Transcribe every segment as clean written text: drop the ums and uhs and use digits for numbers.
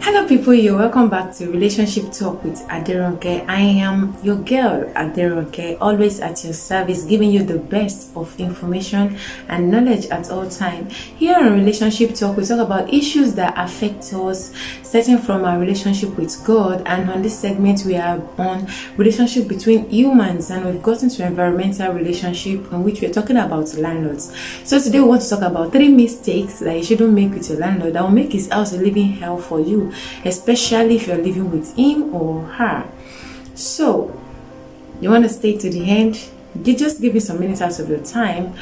Hello people, you're welcome back to Relationship Talk with Aderonke. I am your girl Aderonke, always at your service, giving you the best of information and knowledge at all time. Here on Relationship Talk, we talk about issues that affect us, starting from our relationship with God, and on this segment we are on relationship between humans, and we've gotten to environmental relationship, in which we're talking about landlords. So today we want to talk about 3 mistakes that you shouldn't make with your landlord that will make his house a living hell for you, especially if you're living with him or her. So you want to stay to the end. You just give me some minutes out of your time,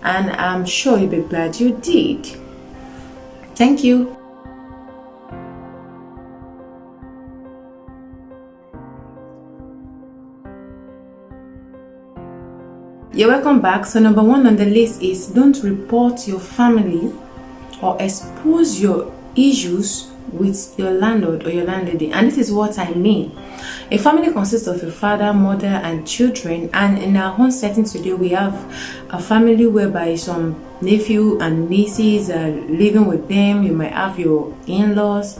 and I'm sure you'll be glad you did. Thank you. You're welcome back. So number 1 on the list is don't report your family or expose your issues with your landlord or your landlady. And this is what I mean. A family consists of a father, mother, and children. And in our home setting today, we have a family whereby some nephew and nieces are living with them. You might have your in-laws.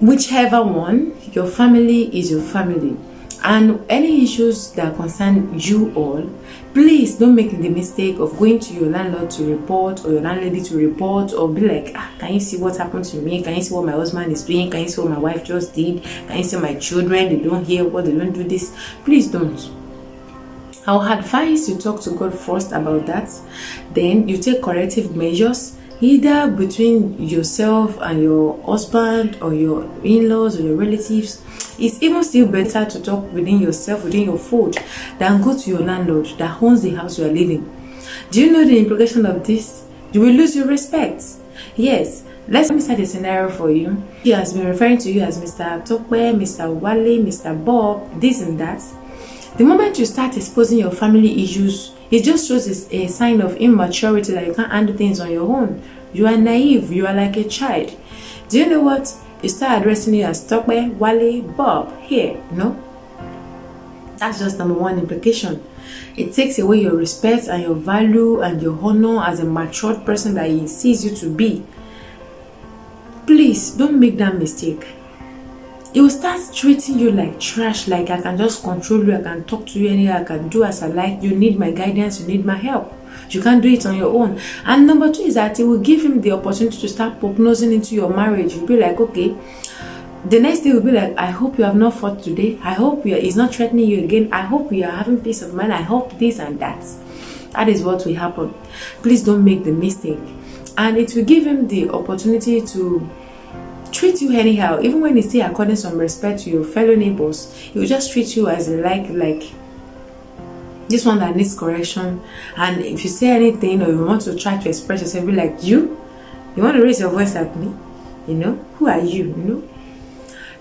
Whichever one, your family is your family. And any issues that concern you all, please don't make the mistake of going to your landlord to report or your landlady to report, or be like, can you see what happened to me? Can you see what my husband is doing? Can you see what my wife just did? Can you see my children? They don't hear what, they don't do this. Please don't. I'll advise you talk to God first about that. Then you take corrective measures, either between yourself and your husband or your in-laws or your relatives. It's even still better to talk within yourself, within your fold, than go to your landlord that owns the house you are living. Do you know the implication of this? You will lose your respect. Yes, let me set a scenario for you. He has been referring to you as Mr. Tokwe, Mr. Wale, Mr. Bob, this and that. The moment you start exposing your family issues, it just shows a sign of immaturity, that you can't handle things on your own. You are naive. You are like a child. Do you know what? You start addressing you as Tokwe, Wale, Bob here. No? That's just number 1 implication. It takes away your respect and your value and your honor as a matured person that he sees you to be. Please don't make that mistake. He will start treating you like trash, like I can just control you, I can talk to you anyhow, I can do as I like. You need my guidance, you need my help. You can't do it on your own. And number 2 is that it will give him the opportunity to start prognosing into your marriage. You'll be like, okay, the next day will be like, I hope you have not fought today. I hope he's not threatening you again. I hope you are having peace of mind. I hope this and that. That is what will happen. Please don't make the mistake. And it will give him the opportunity to treat you anyhow. Even when he still according some respect to your fellow neighbors, he will just treat you as a like this one that needs correction. And if you say anything or you want to try to express yourself, be like, you want to raise your voice at me? Who are you?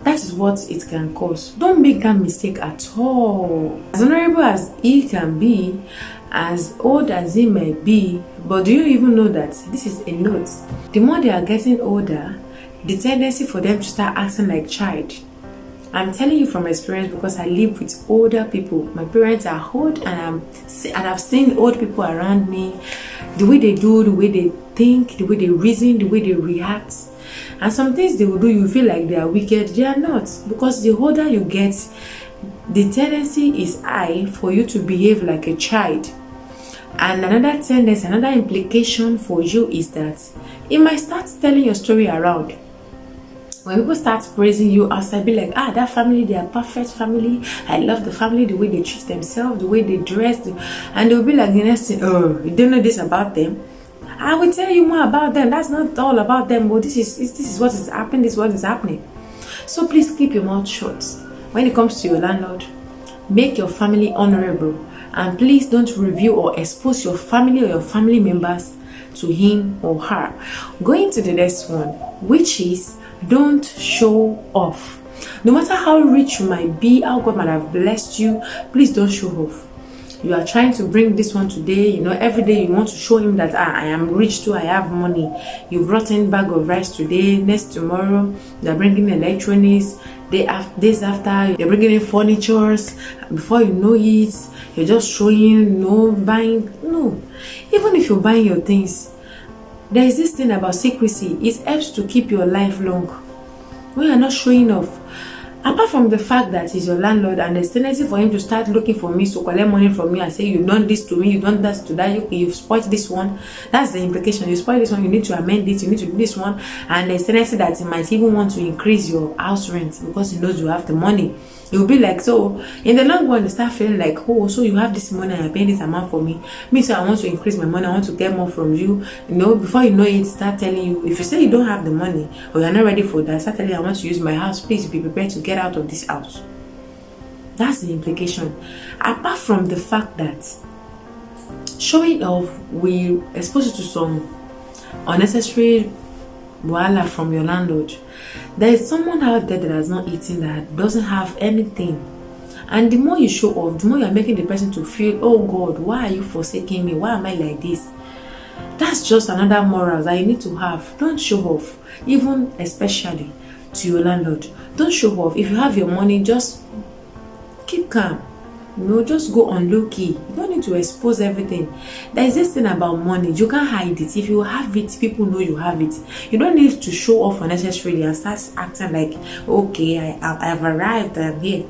That is what it can cause. Don't make that mistake at all. As honorable as he can be, as old as he may be, but do you even know that this is a note? The more they are getting older, the tendency for them to start acting like child. I'm telling you from experience, because I live with older people. My parents are old, and I've seen old people around me. The way they do, the way they think, the way they reason, the way they react. And some things they will do, you feel like they are wicked. They are not. Because the older you get, the tendency is high for you to behave like a child. And another tendency, another implication for you is that it might start telling your story around. When people start praising you outside, be like, that family, they are perfect family. I love the family, the way they treat themselves, the way they dress. And they'll be like the next thing, you don't know this about them? I will tell you more about them. That's not all about them. But this is what is happening. This is what is happening. So please keep your mouth shut. When it comes to your landlord, make your family honorable. And please don't review or expose your family or your family members to him or her. Going to the next one, which is don't show off. No matter how rich you might be, how God might have blessed you, please don't show off. You are trying to bring this one today, every day you want to show him that I am rich too, I have money. You brought in bag of rice today, next tomorrow they're bringing electronics, days after you're bringing in furnitures. Before you know it, you're just showing, buying. No, even if you're buying your things, there is this thing about secrecy. It helps to keep your life long. when you're not showing off. Apart from the fact that he's your landlord and there's tendency for him to start looking for me to collect money from me and say, you've done this to me, you've done that to that, you've spoiled this one. That's the implication. You spoiled this one, you need to amend it, you need to do this one. And there's tendency that he might even want to increase your house rent because he knows you have the money. It will be like, so in the long run, you start feeling like, oh, so you have this money and you're paying this amount for me. Me too, I want to increase my money, I want to get more from you. You know, before you know it, start telling you, if you say you don't have the money or you're not ready for that, start telling you, I want to use my house, please be prepared to get out of this house. That's the implication. Apart from the fact that showing off will expose you to some unnecessary voila from your landlord. There is someone out there that has not eaten, that doesn't have anything, and the more you show off, the more you are making the person to feel, oh God, why are you forsaking me? Why am I like this? That's just another moral that you need to have. Don't show off, even especially to your landlord. Don't show off. If you have your money, just keep calm. You know, just go on low key. You don't need to expose everything. There is this thing about money, you can't hide it. If you have it, people know you have it. You don't need to show off unnecessarily and start acting like, okay, I've arrived, I'm here.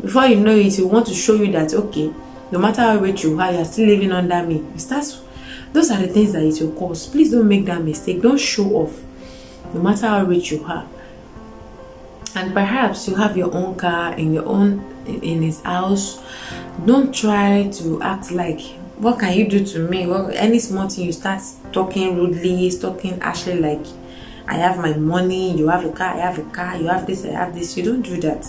Before you know it, you want to show you that, okay, no matter how rich you are, you're still living under me. Those are the things that it will cause. Please don't make that mistake. Don't show off, no matter how rich you are. And perhaps you have your own car in his house. Don't try to act like, what can you do to me? Well, any small thing you start talking rudely, talking harshly, like, I have my money, you have a car, I have a car, you have this, I have this. You don't do that.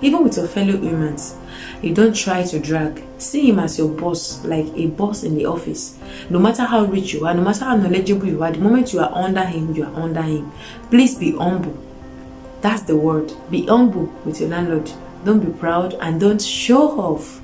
Even with your fellow humans, you don't try to drag. See him as your boss, like a boss in the office. No matter how rich you are, no matter how knowledgeable you are, the moment you are under him, you are under him. Please be humble. That's the word. Be humble with your landlord. Don't be proud and don't show off.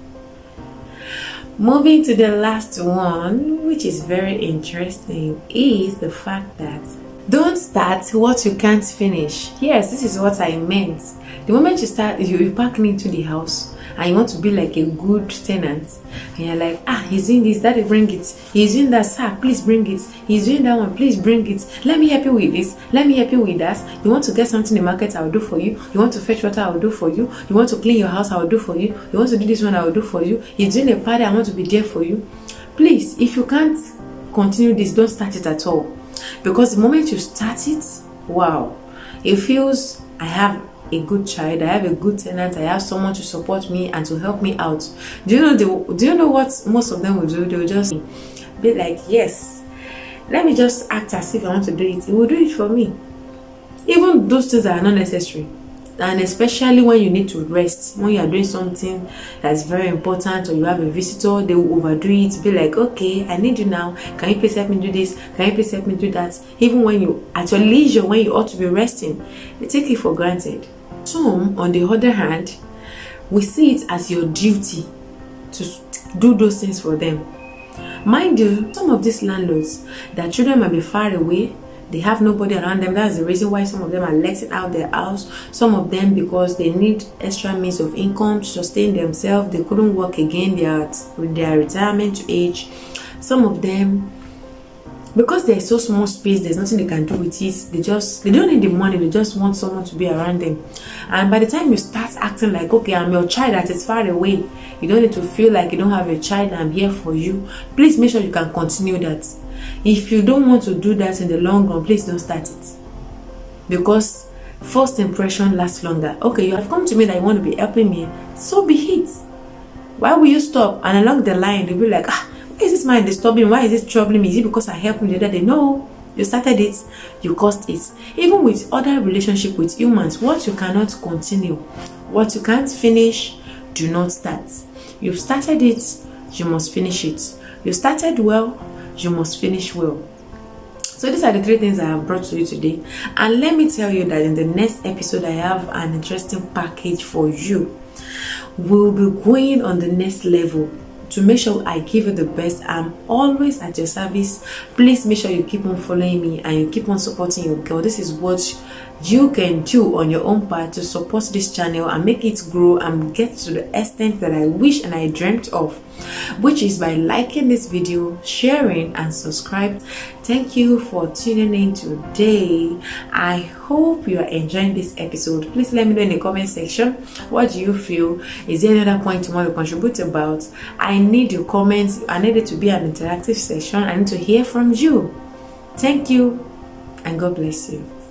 Moving to the last one, which is very interesting, is the fact that don't start what you can't finish. Yes, this is what I meant. The moment you start, you pack me into the house and you want to be like a good tenant, and you're like, he's doing this, daddy, bring it. He's doing that, sir, please bring it. He's doing that one, please bring it. Let me help you with this, let me help you with that. You want to get something in the market, I'll do for you. You want to fetch water, I'll do for you. You want to clean your house, I'll do for you. You want to do this one, I'll do for you. He's doing a party, I want to be there for you. Please, if you can't continue this, don't start it at all. Because the moment you start it, wow, it feels, I have a good child, I have a good tenant, I have someone to support me and to help me out. Do you know what most of them will do? They will just be like, yes, let me just act as if I want to do it. It will do it for me. Even those things that are not necessary. And especially when you need to rest, when you are doing something that's very important, or you have a visitor, they will overdo it. Be like, okay, I need you now. Can you please help me do this? Can you please help me do that? Even when you at your leisure, when you ought to be resting, they take it for granted. Some, on the other hand, we see it as your duty to do those things for them. Mind you, some of these landlords, their children might be far away. They have nobody around them. That's the reason why some of them are letting out their house. Some of them because they need extra means of income to sustain themselves. They couldn't work again. They are at their retirement age. Some of them, because there's so small space, there's nothing they can do with it. They don't need the money. They just want someone to be around them. And by the time you start acting like, okay, I'm your child that is far away, you don't need to feel like you don't have a child. I'm here for you. Please make sure you can continue that. If you don't want to do that in the long run, please don't start it. Because first impression lasts longer. Okay, you have come to me that you want to be helping me, so be it. Why will you stop? And along the line, they'll be like, why is this man disturbing? Why is this troubling me? Is it because I helped him the other day? No, you started it, you caused it. Even with other relationship with humans, what you cannot continue, what you can't finish, do not start. You've started it, you must finish it. You started well, you must finish well. So these are the three things I have brought to you today. And let me tell you that in the next episode, I have an interesting package for you. We'll be going on the next level to make sure I give you the best. I'm always at your service. Please make sure you keep on following me and you keep on supporting your girl. This is what you can do on your own part to support this channel and make it grow and get to the extent that I wish and I dreamt of. which is by liking this video, sharing, and subscribe. Thank you for tuning in today. I hope you are enjoying this episode. Please let me know in the comment section, what do you feel? Is there another point you want to contribute about? I need your comments. I need it to be an interactive session. I need to hear from you. Thank you, and God bless you.